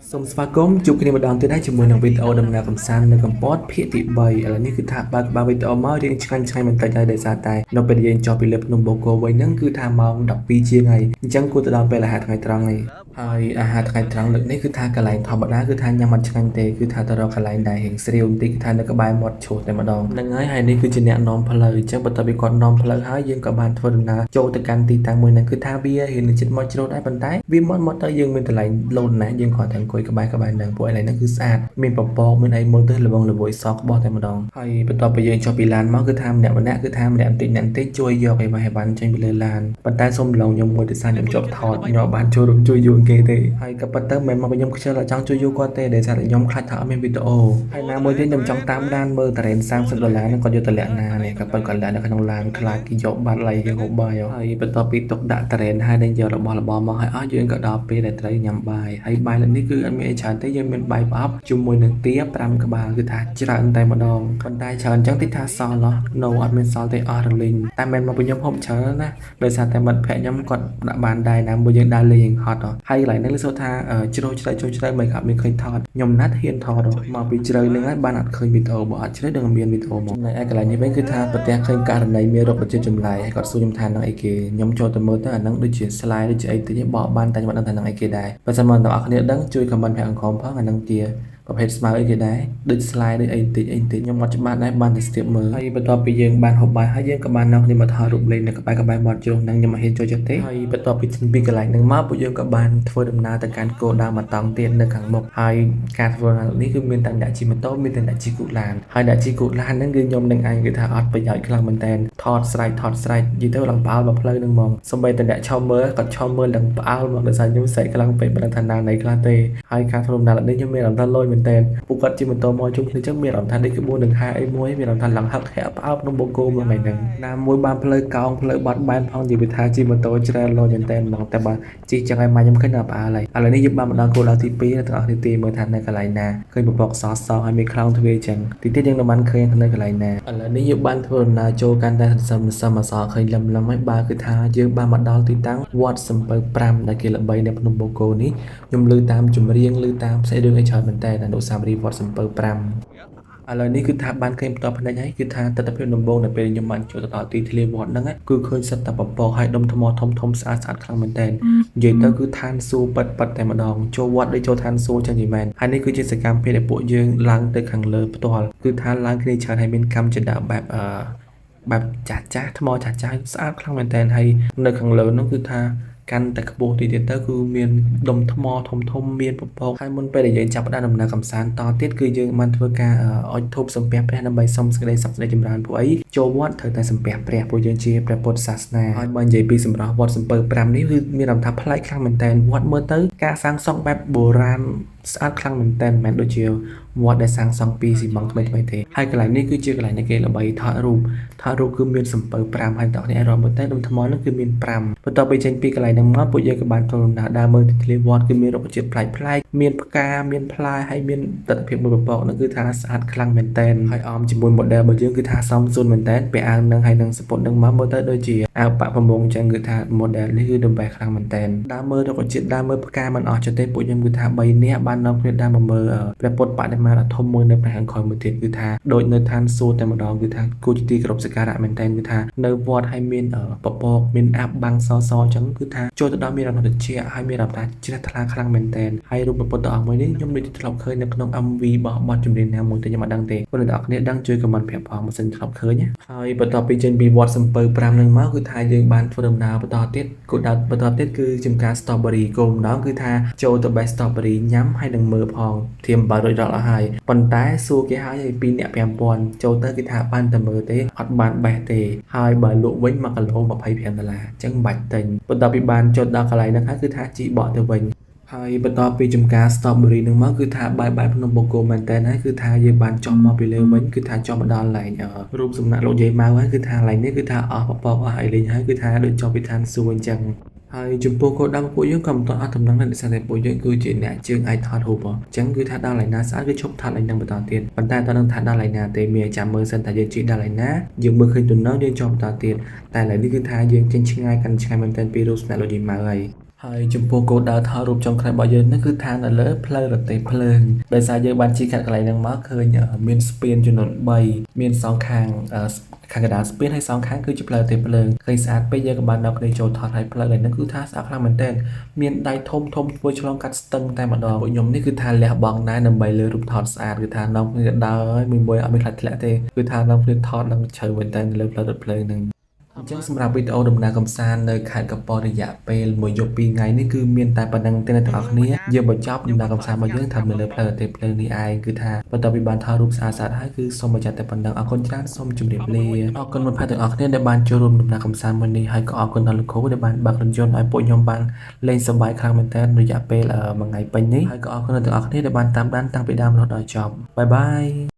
សូមស្វាគមន៍ជួបគ្នាម្ដងទៀតហើយជាមួយនឹងវីដេអូដំណើរកម្សាន្តនៅកំពតភាគទី3ឥឡូវនេះគឺថាបើកវីដេអូមករៀងឆ្ងាញ់បន្តិចហើយដោយសារតែនៅពេលយើងចុះពីលើភ្នំបូកគោវិញហ្នឹងគឺថាម៉ោង12ជាងហើយអញ្ចឹងគួរទៅដល់ពេលអាហារថ្ងៃត្រង់ហើយហើយអាហារថ្ងៃត្រង់លើកនេះគឺថាកន្លែងធម្មតាគឺថាញ៉ាំអត់ឆ្ងាញ់ទេគឺថាទៅរកកន្លែងដែលរៀងស្រាវបន្តិចគឺថានៅក្បែរមាត់ឈូសតែម្ដងហ្នឹងហើយនេះគឺជាអ្នកនាំផ្លូវអញ្ចឹងបន្ទាប់ពីគាត់នាំផ្លូវហើយយើងក៏បានធ្វើដំណើរចូលទៅកាន់ទីតាំងមួយហ្នឹងគឺថាវារៀងនៅជិតមាត់ជ្រោះដែរប៉ុន្តែវាមាត់ទៅយើងមានកន្លែងលោតណាស់យើងគ្រាន់តែអង្គុយក្បែរហ្នឹងពួកឥឡូវហ្នឹងគឺស្អាតមានពពកមានអីមើលទៅល្វងល្វើយសក្បោះតែម្ដងហើយបន្ទាប់ពីយើងចុះពីឡានមកគឺថាម្នាក់គឺថាម្នាក់បន្តិចជួយយកអីបានចេញពីលើឡានប៉ុន្តែសូមឡងខ្ញុំមួយដោយសារខ្ញុំជាប់ថតខ្ញុំបានចូលរួមជួយយួរគេទេហើយក៏ប៉ុន្តែមិនមែនមកខ្ញុំខ្ជិលចង់ជួយយួរគាត់ទេដោយសារតែខ្ញុំខ្លាចថាអត់មានវីដេអូហើយណាមួយទៀតខ្ញុំចង់តាមដានមើលតារ៉េន$30ហ្នឹងគាត់យកទៅលាក់ណានេះក៏ប៉ុន្តែគាត់លាក់នៅក្នុងឡានខ្លាចគេយកបាត់ឡៃយើងហូបបាយហើយបន្ទាប់ពីទុកដាក់តារ៉េនហើយនឹងយករបស់មកហើយអស់យើងក៏ដល់ពេលដែលត្រូវញ៉ាំបាយហើយបាយលើនេះគឺអត់មានអីច្រើនទេយើងមានបាយប្រអប់ជាមួយនឹងទា5ក្បាលគឺថាច្រើនតែម្ដងប៉ុន្តែច្រើនអញ្ចឹងតិចថាសល់no អត់មានសល់ទេអស់រលីងតែមិនមកពីខ្ញុំហូបច្រើនណាដោយសារតែមិត្តភក្តិខ្ញុំគាត់ដាក់បានដែរណាមួយយើងដើរលេងហត់ហើយកន្លែងនេះលើសថាជ្រោះជ្រៅមិនអត់មានឃើញថតខ្ញុំណាត់ហ៊ានថតមកពីជ្រៅនឹងហើយបានអត់ឃើញវីដេអូបើអត់ជ្រៅនឹងមានវីដេអូមកនៅឯកន្លែងនេះវិញគឺថាប្រទះឃើញករណីមានរុក្ខជាតិចម្លែកហើយគាត់សួរខ្ញុំថានឹងអីគេខ្ញុំចូលទៅមើលទៅអានឹងដូចជា slide ដូចជាអីតិចបកបានតែខ្ញុំអត់ដឹងថានឹងអីគេដែរបើសិនមកអ្នកនរគ្នាដឹងជួយ comment ពាក់អង្ខំផងអានឹងជាប្រភេទស្មៅអីគេដែរដូច slide ដូចអីតិចខ្ញុំអត់ច្បាស់ដែរបានតែស្ទាបមើលហើយបន្ទាប់ពីយើងបានហូបបាយហើយយើងក៏បាននាំគ្នាមកថតរូបលេងនៅក្បែរមាត់ជ្រោះហ្នឹងខ្ញុំមិនហ៊ានចូលចិត្តទេហើយបន្ទាប់ពីកន្លែងហ្នឹងមកពួកយើងក៏បានធ្វើដំណើរទៅកាន់គោលដៅមកតង់ទៀតនៅខាងមុខហើយការធ្វើដំណើរនេះគឺមានតែអ្នកជិះម៉ូតូមានតែអ្នកជិះគូឡានហើយអ្នកជិះគូឡានហ្នឹងគឺខ្ញុំនឹងឯងគឺថាអត់ប្រយោជន៍ខ្លាំងមែនតើថតស្រែកនិយាយទៅឡើងផ្អើលមកផ្លូវហ្នឹងហ្មងសូម្បីតែអ្នកឈប់មើលគាត់ឈប់មើលឡើងផ្អើលមកដោយសារខ្ញុំស្រែកខ្លាំងពេកមិនដឹងថាណានៃខ្លះទេហើយការធ្វើដំណើរនេះខ្ញុំមានអារម្មណ៍ថាលយមែនតើពួកគាត់ជិះម៉ូតូមកជុំគ្នាចឹងមានអារម្មណ៍ថានេះគឺ4នឹង5អីមួយមានអារម្មណ៍ថាឡើងហឹកធាក់ផ្អើលក្នុងបូកូមួយថ្ងៃហ្នឹងណាមួយបានផ្លូវកោងផ្លូវបាត់បែនផងនិយាយថាជិះម៉ូតូច្រើនលយមែនតើហ្មងតែបើជិះចឹងឲ្យម៉ាក់ខ្ញុំឃើញដល់ផ្អើលហើយឥឡូវនេះយើងបានមកដល់គោលដៅទី2នៅទាំងអស់នេះទីមើលថានៅកន្លែងណាឃើញពពកសហើយមានខ្លោងទ្វារចឹងទីទៀតយើងនឹងបានឃើញនៅកន្លែងណាឥឡូវនេះយើងបានធ្វើដំណើរចូលកាន់តែសន្សំអសឃើញលំហើយបើគឺថាយើងបានមកដល់ទីតាំងវត្តសំពៅ5ដែលគេល្បីនៅភ្នំបូកូនេះខ្ញុំលើតាមចម្រៀងលើតាមផ្សេងរឿងអីច្រើនមែនតើអនុស្សាវរីយ៍វត្តសំពៅ5ឥឡូវនេះគឺថាបានឃើញបន្តផ្នែកហើយគឺថាទស្សនវិជ្ជាដំបូងនៅពេលខ្ញុំបានចូលទៅដល់ទីធ្លាវត្តហ្នឹងគឺឃើញសិតតែពពកហើយដុំថ្មធំស្អាតខ្លាំងមែនតើនិយាយទៅគឺឋានសួគ៌ប៉ិតតែម្ដងចូលវត្តដូចចូលឋានសួគ៌ចឹងនិយាយមែនហើយនេះគឺជាសកម្មភាពដែលពួកយើងឡើងទៅខាងលើផ្ទាល់គឺថាឡើងគ្នាច្រើនហើយមានកម្មចដបែបចាស់ថ្មចាស់ស្អាតខ្លាំងមែនតើហើយនៅខាងលើនោះគឺថាកាន់តែខ្ពស់ទីទៀតទៅគឺមានដុំថ្មធំមានពពកហើយមុនពេលដែលយើងចាប់ផ្ដើមដំណើរកម្សាន្តតទៀតគឺយើងបានធ្វើការអុជធូបសំពះព្រះដើម្បីសុំសេចក្តីសុខសេចក្តីចម្រើនពួកអីចូលវត្តត្រូវតែសំពះព្រះពួកយើងជាព្រះពុទ្ធសាសនាហើយបើនិយាយពីសម្រស់វត្តសំពៅ5នេះគឺមានអារម្មណ៍ថាប្លែកខ្លាំងមែនតើវត្តមើលទៅការសាងសង់បែបបុរាណស្អាតខ្លាំងមែនតើមិនមែនដូចជាវត្តដែលសាងសង់ពីស៊ីម៉ង់ថ្មីទេហើយកន្លែងនេះគឺជាកន្លែងដែលគេល្បីថតរូបគឺមានសំពៅ5ហើយតោះនេះរកមើលទៅដុំថ្មនោះគឺមាន5បន្ទាប់ពីចេញពីកន្លែងហ្នឹងមកពួកយើងក៏បានធ្វើដំណើរដើរមើលទីធ្លាវត្តគឺមានរុក្ខជាតិប្លែកមានផ្កាមានផ្លែហើយមានទិដ្ឋភាពមួយពពកនោះគឺថាស្អាតខ្លាំងមែនតើហើយអមជាមួយ model របស់យើងគឺថាសមសួនមែនតើពាក់អាវនឹងហើយនឹងសពុតនឹងមកមើលទៅដូចជាអាវប៉ាក់ប្រមងអញ្ចឹងគឺថា model នេះគឺដំបែខ្លាំងមែនតើដើរមើលរុក្ខជាតិដើរមើលផ្កាមិនអស់ចុះទេពួកខ្ញុំគឺថា3នាក់បាននាំគ្នាដើរមកមើលព្រះពុទ្ធបដិមាដ៏ធំមួយនៅព្រះអង្គក្រោយមួយទៀតគឺថាដូចនៅឋានសួគ៌តែម្ដងគឺថាគួរជាទីគោរពសក្ការៈមែនតើគឺថានៅវត្តហើយមានពពកមានអាប់បាំងសអញ្ចឹងគឺថាចូលទៅដល់មានអារម្មណ៍ត្រជាក់ហើយមានអារម្មណ៍ថាជ្រះថ្លាខ្លាំងមែនតើហើយរូបព្រះពុទ្ធអង្គមួយនេះខ្ញុំដូចធ្លាប់ឃើញនៅក្នុង MV របស់បទចម្រៀងណាមួយតែខ្ញុំអត់ដឹងទេបងប្អូនគ្នាដឹងជួយ comment ប្រាប់ផងបើសិនធ្លាប់ឃើញហើយបន្ទាប់ពីចេញពីវត្តសំពៅ5នឹងមកគឺថាយើងបានធ្វើដំណើរបន្តទៀតគោលដៅបន្តទៀតគឺចំការ strawberry គោលម្ដងគឺថាចូលទៅ best strawberry ញ៉ាំហើយនឹងមើលផងធៀមបើរួចរាល់អស់ហើយប៉ុន្តែសួរគេហើយ2នាក់5000ចូលទៅគេថាបានតែមើលទេអត់បានបេះទេហើយបើលក់វិញ1គីឡូ$25អញ្ចឹងបាច់ទិញបន្ទាប់ពីបានចុចដល់កន្លែងហ្នឹងហើយគឺថាជីបកទៅវិញហើយបន្ទាប់ពីចំការ strawberry នឹងមកគឺថាបាយភ្នំបូកគោមែនតើហើយគឺថាយើងបានចុះមកពីលើវិញគឺថាចុះមកដល់កន្លែងរូបសំណាក់លោកយាយម៉ៅហើយគឺថាកន្លែងនេះគឺថាអស់ពពកអស់អីលេងហើយគឺថាដូចចុះពីឋានសួគ៌អញ្ចឹងហើយចំពោះគោលដៅពួកយើងក៏មិនទាន់អត់ដំណឹងដែរដោយសារតែពួកយើងគឺជាអ្នកជើងអាចថតរូបអញ្ចឹងគឺថាដល់កន្លែងណាស្អាតគឺឈប់ថតឡើងនឹងបន្តទៀតប៉ុន្តែតើនឹងថាដល់កន្លែងណាទេមានចាំមើលសិនថាយើងជិះដល់កន្លែងណាយើងមើលឃើញទំនើយើងចុះបន្តទៀតតែឥឡូវនេះគឺថាយើងចេញឆ្ងាយកាន់ឆ្ងាយមែនទែនពីរូបស្នាលោកយាយម៉ៅហើយ ហើយចំពោះគោលដៅថតរូបចុងក្រោយរបស់យើងហ្នឹងគឺថានៅលើផ្លូវរទេះភ្លើងដោយសារយើងបានជិះកាត់កន្លែងហ្នឹងមកឃើញមានស្ពានចំនួន3មានសងខាងខាងកណ្ដាលស្ពានហើយសងខាងគឺជាផ្លូវរទេះភ្លើងឃើញស្អាតពេកយើងក៏បានដល់គ្នាចូលថតហើយផ្លូវហ្នឹងគឺថាស្អាតខ្លាំងមែនទែនមានដៃធំធំធ្វើឆ្លងកាត់ស្ទឹងតែម្ដងពួកខ្ញុំនេះគឺថាលះបង់ដែរដើម្បីលើរូបថតស្អាតគឺថានាំគ្នាដើរហើយមួយអត់មានខ្លាចធ្លាក់ទេគឺថានាំគ្នាថតនឹងជ្រៅមែនទែននៅលើផ្លូវរថភ្លើងហ្នឹងអញ្ចឹងសម្រាប់វីដេអូដំណើរកម្សាន្តនៅខេត្តកំពតរយៈពេល1យប់2ថ្ងៃនេះគឺមានតែប៉ុណ្្នឹងទេអ្នកទាំងអស់គ្នាយើងបញ្ចប់ដំណើរកម្សាន្តរបស់យើងថានៅលើផ្លូវរទេះភ្លើងនេះឯងគឺថាបន្ទាប់ពីបានថតរូបស្អាតៗហើយគឺសូមបញ្ចប់តែប៉ុណ្្នឹងអរគុណច្រើនសូមជម្រាបលាអរគុណមិត្តភក្តិទាំងអស់គ្នាដែលបានចូលរួមដំណើរកម្សាន្តមួយនេះហើយក៏អរគុណដល់លោកគ្រូដែលបានបើករថយន្តឲ្យពួកខ្ញុំបានលេងសប្បាយខ្លាំងមែនទែនរយៈពេល1ថ្ងៃពេញនេះហើយក៏អរគុណដល់ទាំងអស់គ្នាដែលបានតាមដានតាំងពីដើមរហូតដល់ចប់បាយបាយ